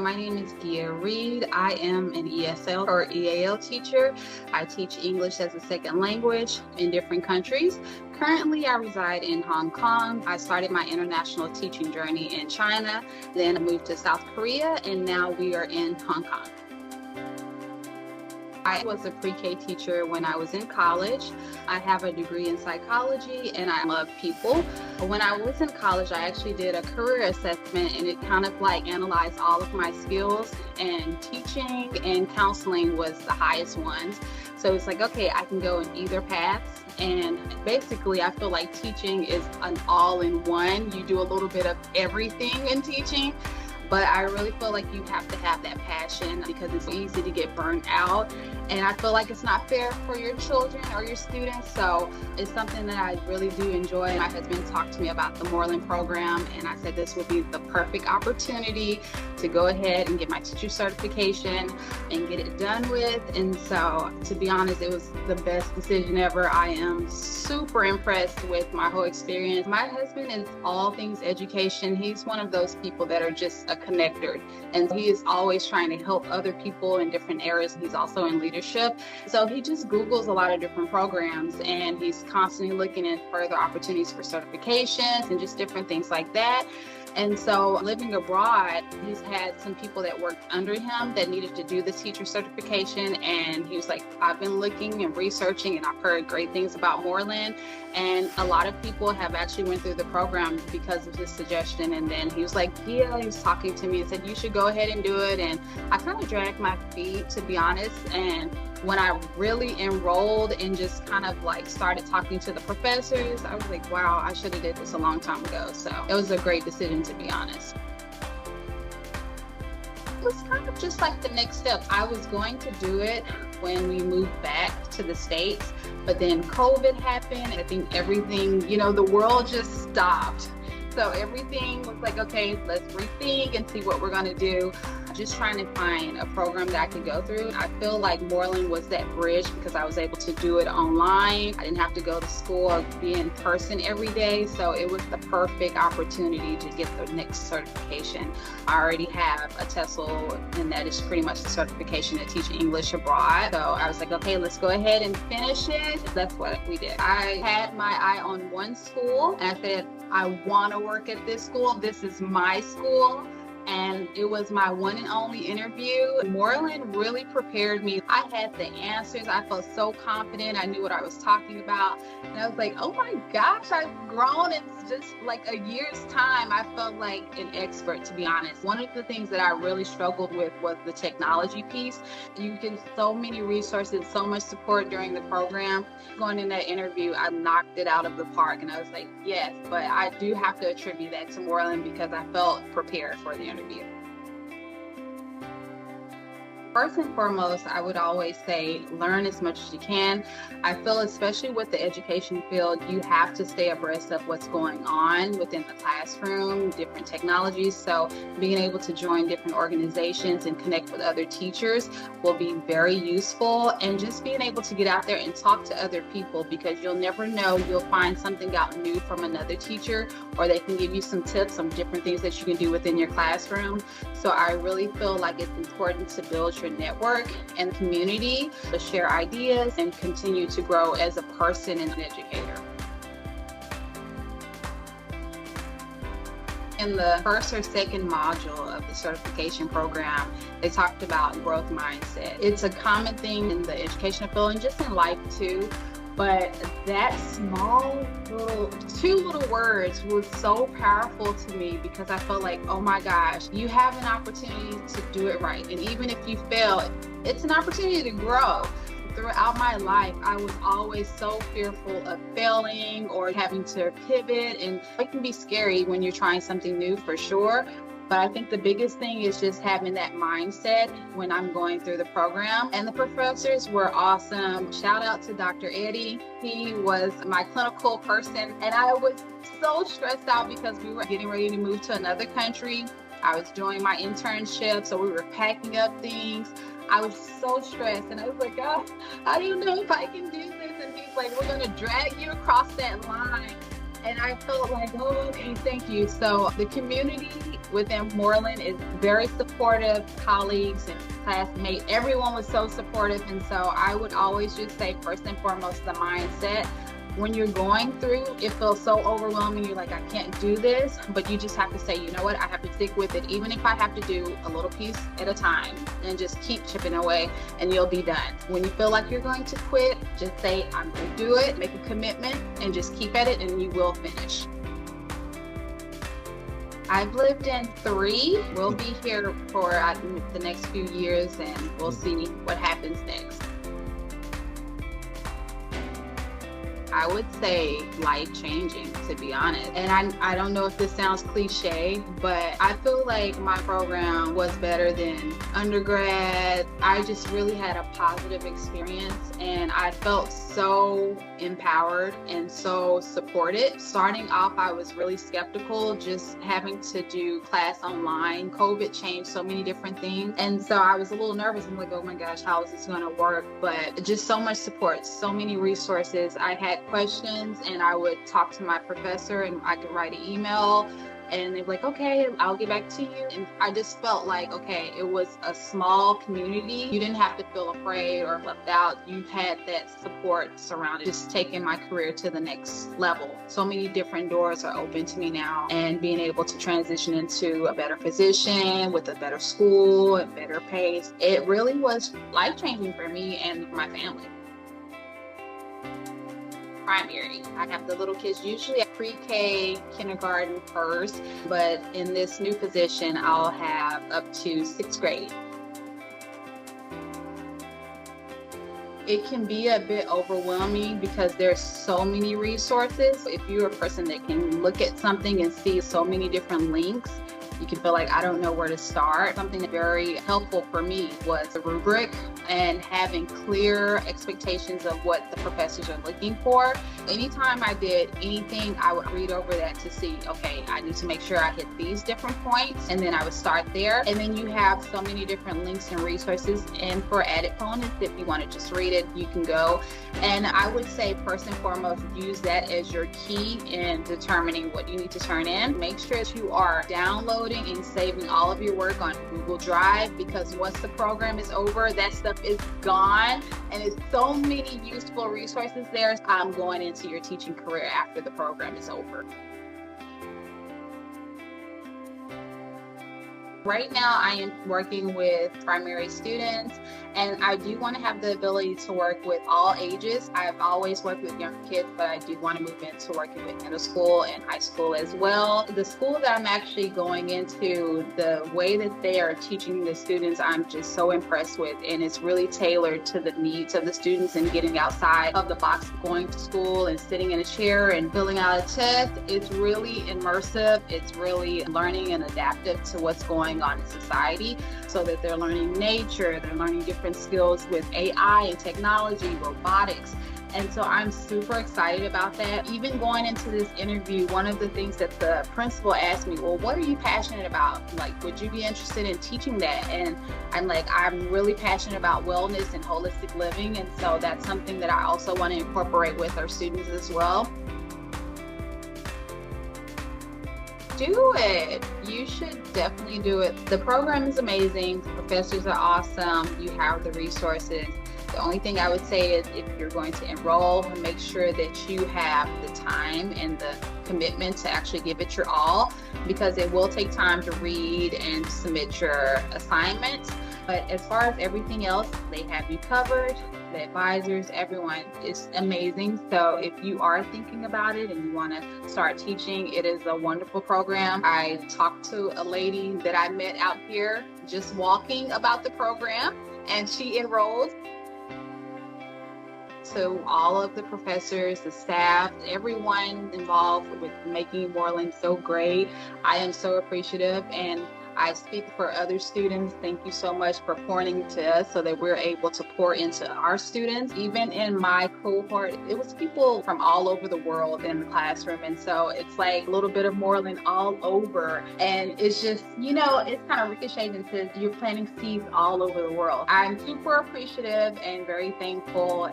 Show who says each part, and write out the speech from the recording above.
Speaker 1: My name is Gia Reed. I am an ESL or EAL teacher. I teach English as a second language in different countries. Currently, I reside in Hong Kong. I started my international teaching journey in China, then I moved to South Korea, and now we are in Hong Kong. I was a pre-K teacher when I was in college. I have a degree in psychology and I love people. When I was in college, I actually did a career assessment and it kind of like analyzed all of my skills, and teaching and counseling was the highest ones. So it's like, okay, I can go in either paths. And basically, I feel like teaching is an all-in-one. You do a little bit of everything in teaching. But I really feel like you have to have that passion because it's easy to get burnt out. And I feel like it's not fair for your children or your students. So it's something that I really do enjoy. My husband talked to me about the Moreland program, and I said this would be the perfect opportunity to go ahead and get my teacher certification and get it done with. And so, to be honest, it was the best decision ever. I am super impressed with my whole experience. My husband is all things education. He's one of those people that are just a connector, and he is always trying to help other people in different areas. He's also in leadership, so he just Googles a lot of different programs, and he's constantly looking at further opportunities for certifications and just different things like that. And so living abroad, he's had some people that worked under him that needed to do the teacher certification. And he was like, I've been looking and researching and I've heard great things about Moreland. And a lot of people have actually went through the program because of his suggestion. And then he was like, yeah, he was talking to me and said, you should go ahead and do it. And I kind of dragged my feet, to be honest. And when I really enrolled and just kind of like started talking to the professors, I was like, wow, I should have did this a long time ago. So it was a great decision, to be honest. It was kind of just like the next step. I was going to do it when we moved back to the States, but then COVID happened. I think everything, the world just stopped. So everything was like, okay, let's rethink and see what we're going to do. Just trying to find a program that I could go through. I feel like Moreland was that bridge because I was able to do it online. I didn't have to go to school or be in person every day. So it was the perfect opportunity to get the next certification. I already have a TESOL, and that is pretty much the certification to teach English abroad. So I was like, okay, let's go ahead and finish it. That's what we did. I had my eye on one school, and I said, I want to work at this school. This is my school. And it was my one and only interview. Moreland really prepared me. I had the answers. I felt so confident. I knew what I was talking about. And I was like, oh my gosh, I've grown in just like a year's time. I felt like an expert, to be honest. One of the things that I really struggled with was the technology piece. You get so many resources, so much support during the program. Going in that interview, I knocked it out of the park. And I was like, yes, but I do have to attribute that to Moreland because I felt prepared for the interview. First and foremost, I would always say learn as much as you can. I feel especially with the education field, you have to stay abreast of what's going on within the classroom, different technologies. So being able to join different organizations and connect with other teachers will be very useful. And just being able to get out there and talk to other people, because you'll never know, you'll find something out new from another teacher, or they can give you some tips on different things that you can do within your classroom. So I really feel like it's important to build your network and community, to share ideas and continue to grow as a person and an educator. In the first or second module of the certification program, they talked about growth mindset. It's a common thing in the educational field and just in life too. But that two little words was so powerful to me because I felt like, oh my gosh, you have an opportunity to do it right. And even if you fail, it's an opportunity to grow. Throughout my life, I was always so fearful of failing or having to pivot. And it can be scary when you're trying something new, for sure. But I think the biggest thing is just having that mindset when I'm going through the program. And the professors were awesome. Shout out to Dr. Eddie. He was my clinical person. And I was so stressed out because we were getting ready to move to another country. I was doing my internship, so we were packing up things. I was so stressed. And I was like, God, I don't know if I can do this. And he's like, we're going to drag you across that line. And I felt like, oh, okay, thank you. So the community within Moreland is very supportive, colleagues and classmates. Everyone was so supportive. And so I would always just say, first and foremost, the mindset. When you're going through, it feels so overwhelming. You're like, I can't do this, but you just have to say, you know what, I have to stick with it. Even if I have to do a little piece at a time and just keep chipping away and you'll be done. When you feel like you're going to quit, just say, I'm going to do it, make a commitment and just keep at it and you will finish. I've lived in 3. We'll be here for the next few years and we'll see what happens next. I would say life-changing, to be honest. And I don't know if this sounds cliche, but I feel like my program was better than undergrad. I just really had a positive experience and I felt so empowered and so supported. Starting off, I was really skeptical, just having to do class online. COVID changed so many different things. And so I was a little nervous. I'm like, oh my gosh, how is this going to work? But just so much support, so many resources. I had questions and I would talk to my professor and I could write an email and they'd be like, okay, I'll get back to you. And I just felt like, okay, it was a small community. You didn't have to feel afraid or left out. You had that support surrounded, just taking my career to the next level. So many different doors are open to me now and being able to transition into a better position with a better school and better pace. It really was life-changing for me and my family. Primary. I have the little kids usually at pre-K, kindergarten first, but in this new position, I'll have up to 6th grade. It can be a bit overwhelming because there's so many resources. If you're a person that can look at something and see so many different links, you can feel like, I don't know where to start. Something very helpful for me was the rubric and having clear expectations of what the professors are looking for. Anytime I did anything, I would read over that to see, okay, I need to make sure I hit these different points, and then I would start there. And then you have so many different links and resources. And for added bonus, if you want to just read it, you can go. And I would say, first and foremost, use that as your key in determining what you need to turn in. Make sure that you are downloading and saving all of your work on Google Drive, because once the program is over, that stuff is gone. And it's so many useful resources there. I'm going into your teaching career after the program is over. Right now, I am working with primary students, and I do want to have the ability to work with all ages. I've always worked with young kids, but I do want to move into working with middle school and high school as well. The school that I'm actually going into, the way that they are teaching the students, I'm just so impressed with, and it's really tailored to the needs of the students and getting outside of the box of going to school and sitting in a chair and filling out a test. It's really immersive. It's really learning and adaptive to what's going on in society, so that they're learning nature, they're learning different skills with AI and technology, robotics. And so I'm super excited about that. Even going into this interview, one of the things that the principal asked me, well, what are you passionate about? Like, would you be interested in teaching that? And I'm like, I'm really passionate about wellness and holistic living. And so that's something that I also want to incorporate with our students as well. Do it. You should definitely do it. The program is amazing. The professors are awesome. You have the resources. The only thing I would say is, if you're going to enroll, make sure that you have the time and the commitment to actually give it your all, because it will take time to read and submit your assignments. But as far as everything else, they have you covered. The advisors, everyone is amazing. So if you are thinking about it and you want to start teaching, it is a wonderful program. I talked to a lady that I met out here just walking about the program, and she enrolled. To all of the professors, the staff, everyone involved with making Moreland so great, I am so appreciative, and I speak for other students. Thank you so much for pouring into us so that we're able to pour into our students. Even in my cohort, it was people from all over the world in the classroom. And so it's like a little bit of Moreland all over. And it's just, you know, it's kind of ricocheted and says you're planting seeds all over the world. I'm super appreciative and very thankful.